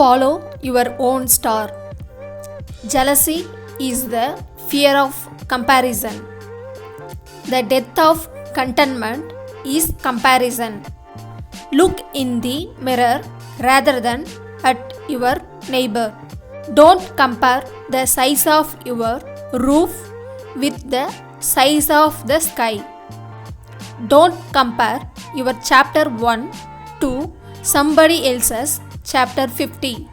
Follow your own star. Jealousy is the fear of comparison. The death of contentment is comparison. Look in the mirror rather than at your neighbor. Don't compare the size of your roof with the size of the sky. Don't compare your chapter 1 to somebody else's chapter 50.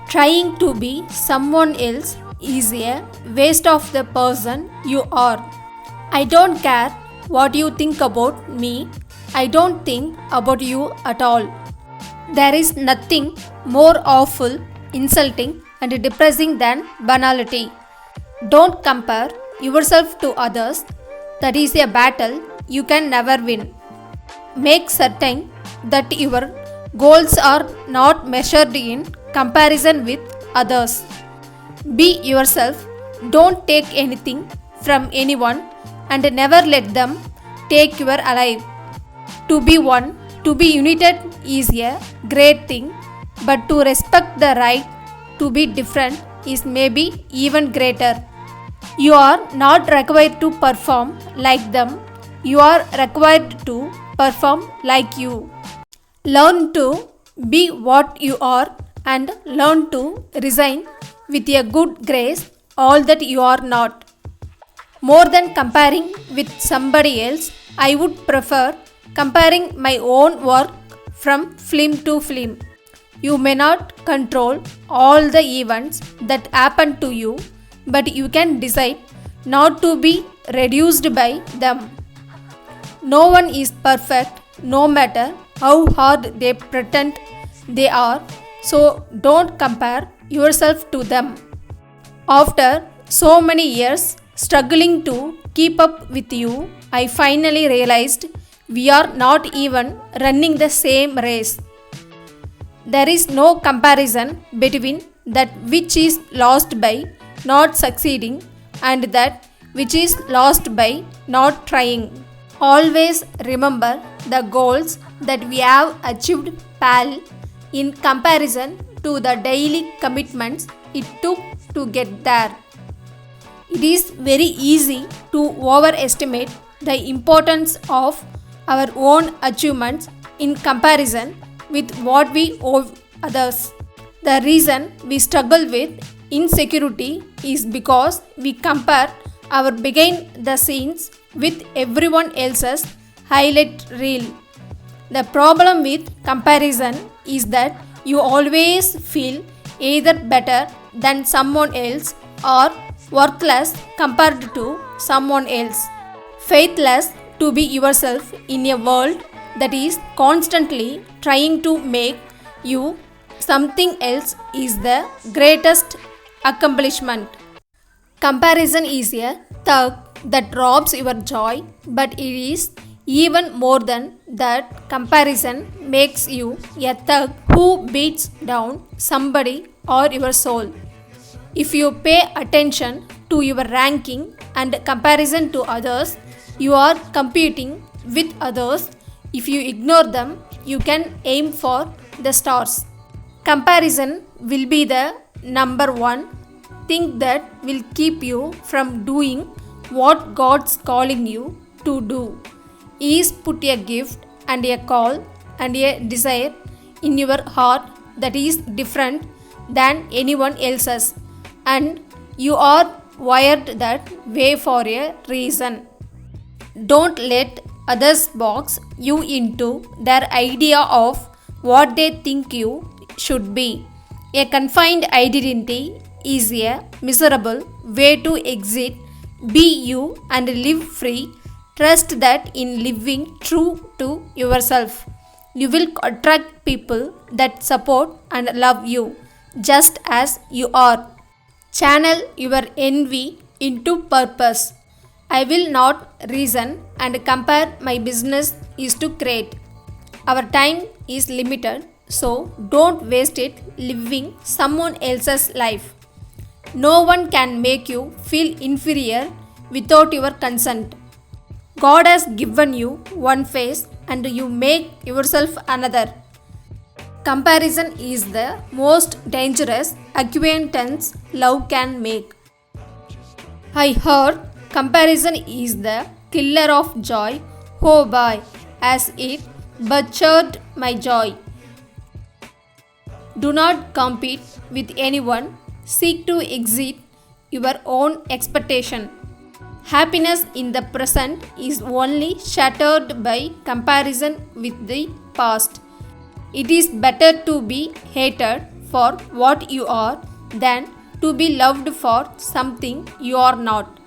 Trying to be someone else is a waste of the person you are. I don't care what you think about me. I don't think about you at all. There is nothing more awful, insulting, and depressing than banality. Don't compare yourself to others. That is a battle you can never win. Make certain that your goals are not measured in comparison with others. Be yourself. Don't take anything from anyone and never let them take your alive. To be one, to be united is a great thing, but to respect the right to be different is maybe even greater. You are not required to perform like them. You are required to perform like you. Learn to be what you are and learn to resign with a good grace all that you are not. More than comparing with somebody else, I would prefer comparing my own work from film to film. You may not control all the events that happen to you, but you can decide not to be reduced by them. No one is perfect, no matter how hard they pretend they are, so don't compare yourself to them. After so many years struggling to keep up with you, I finally realized we are not even running the same race. There is no comparison between that which is lost by not succeeding and that which is lost by not trying. Always remember the goals that we have achieved pale in comparison to the daily commitments it took to get there. It is very easy to overestimate the importance of our own achievements in comparison with what we owe others. The reason we struggle with insecurity is because we compare our behind the scenes with everyone else's highlight reel. The problem with comparison is that you always feel either better than someone else or worthless compared to someone else. Faithless to be yourself in a world that is constantly trying to make you something else is the greatest accomplishment. Comparison is a thug that robs your joy, but it is even more than that. Comparison makes you a thug who beats down somebody or your soul. If you pay attention to your ranking and comparison to others, you are competing with others. If you ignore them, you can aim for the stars. Comparison will be the number one thing that will keep you from doing what God's calling you to do. Is put a gift and a call and a desire in your heart that is different than anyone else's, and you are wired that way for a reason. Don't let others box you into their idea of what they think you should be. A confined identity is a miserable way to exit. Be you and live free. Trust that in living true to yourself, you will attract people that support and love you just as you are. Channel your envy into purpose. I will not reason and compare. My business is to create. Our time is limited, so don't waste it living someone else's life. No one can make you feel inferior without your consent. God has given you one face and you make yourself another. Comparison is the most dangerous acquaintance love can make. I heard comparison is the killer of joy. Oh boy, as it butchered my joy. Do not compete with anyone. Seek to exceed your own expectation. Happiness in the present is only shattered by comparison with the past. It is better to be hated for what you are than to be loved for something you are not.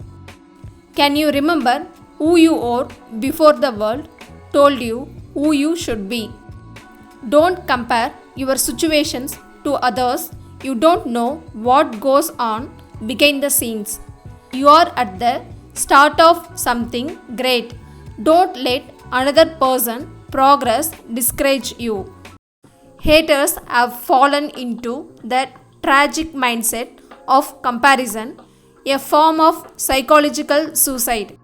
Can you remember who you were before the world told you who you should be? Don't compare your situations to others. You don't know what goes on behind the scenes. You are at the start of something great. Don't let another person's progress discourage you. Haters have fallen into the tragic mindset of comparison, a form of psychological suicide.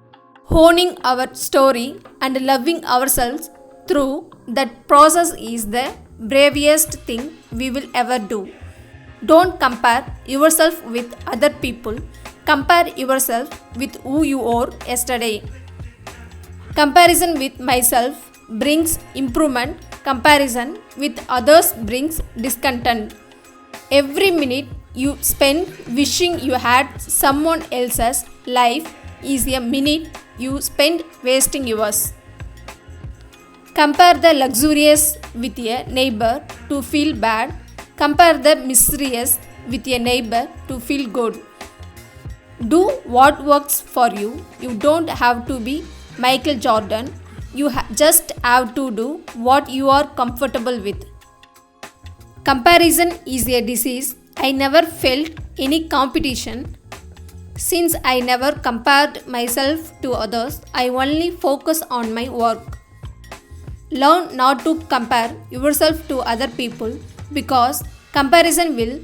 Honing our story and loving ourselves through that process is the bravest thing we will ever do. Don't compare yourself with other people. Compare yourself with who you were yesterday. Comparison with myself brings improvement. Comparison with others brings discontent. Every minute you spend wishing you had someone else's life is a minute you spend wasting yours. Compare the luxurious with a neighbor to feel bad. Compare the miserious with a neighbor to feel good. Do what works for you. You don't have to be Michael Jordan. You just have to do what you are comfortable with. Comparison is a disease. I never felt any competition. Since I never compared myself to others, I only focus on my work. Learn not to compare yourself to other people because comparison will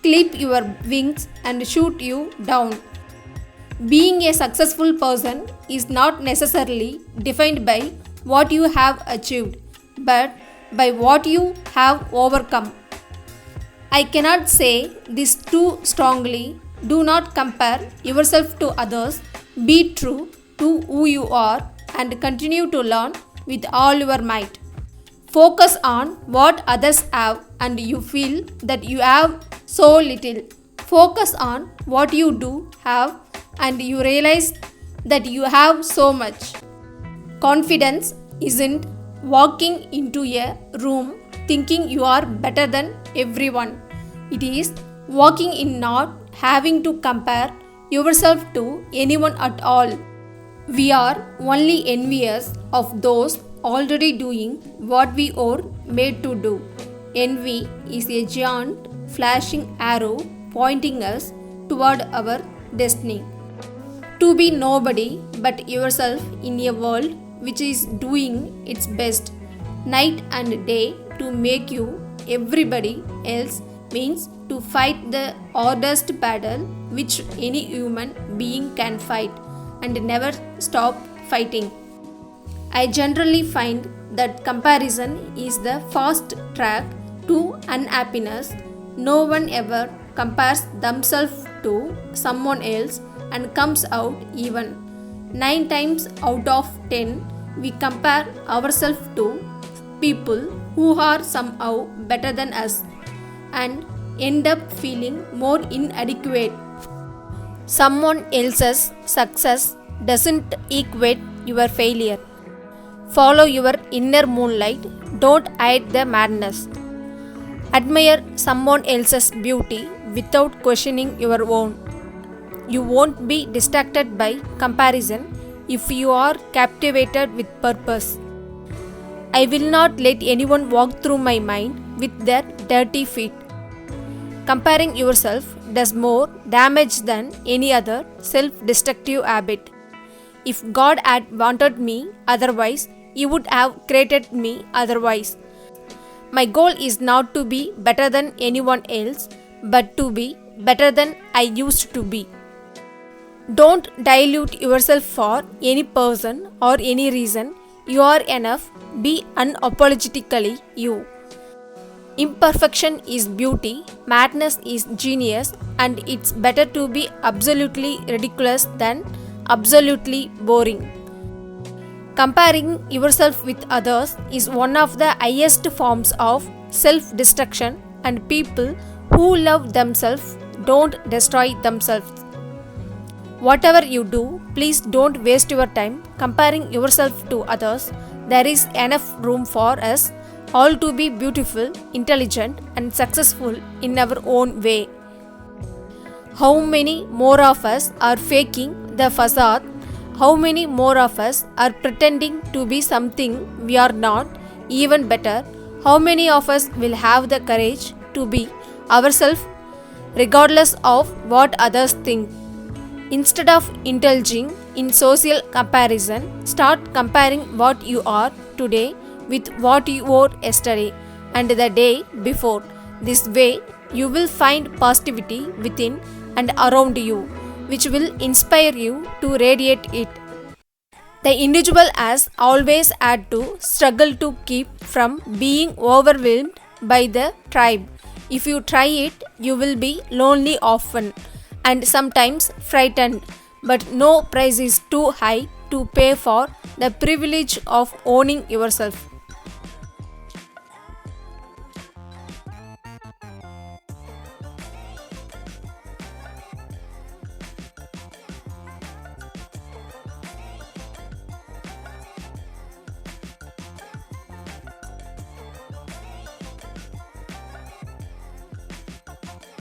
clip your wings and shoot you down. Being a successful person is not necessarily defined by what you have achieved, but by what you have overcome. I cannot say this too strongly. Do not compare yourself to others. Be true to who you are and continue to learn with all your might. Focus on what others have and you feel that you have so little. Focus on what you do have and you realize that you have so much. Confidence isn't walking into a room thinking you are better than everyone. It is walking in not having to compare yourself to anyone at all. We are only envious of those already doing what we are made to do. Envy is a giant flashing arrow pointing us toward our destiny. To be nobody but yourself in a world which is doing its best night and day to make you everybody else means to fight the hardest battle which any human being can fight and never stop fighting. I generally find that comparison is the fast track to unhappiness. No one ever compares themselves to someone else and comes out even. 9 times out of 10, we compare ourselves to people who are somehow better than us and end up feeling more inadequate. Someone else's success doesn't equate your failure. Follow your inner moonlight. Don't hide the madness. Admire someone else's beauty without questioning your own. You won't be distracted by comparison if you are captivated with purpose. I will not let anyone walk through my mind with their dirty feet. Comparing yourself does more damage than any other self-destructive habit. If God had wanted me otherwise, He would have created me otherwise. My goal is not to be better than anyone else, but to be better than I used to be. Don't dilute yourself for any person or any reason. You are enough. Be unapologetically you. Imperfection is beauty, madness is genius, and it's better to be absolutely ridiculous than absolutely boring. Comparing yourself with others is one of the highest forms of self destruction, and people who love themselves don't destroy themselves. Whatever you do, please don't waste your time comparing yourself to others. There is enough room for us all to be beautiful, intelligent, and successful in our own way. How many more of us are faking the facade? How many more of us are pretending to be something we are not? Even better, how many of us will have the courage to be ourselves regardless of what others think? Instead of indulging in social comparison, start comparing what you are today with what you were yesterday and the day before. This way, you will find positivity within and around you, which will inspire you to radiate it. The individual has always had to struggle to keep from being overwhelmed by the tribe. If you try it, you will be lonely often and sometimes frightened, but no price is too high to pay for the privilege of owning yourself.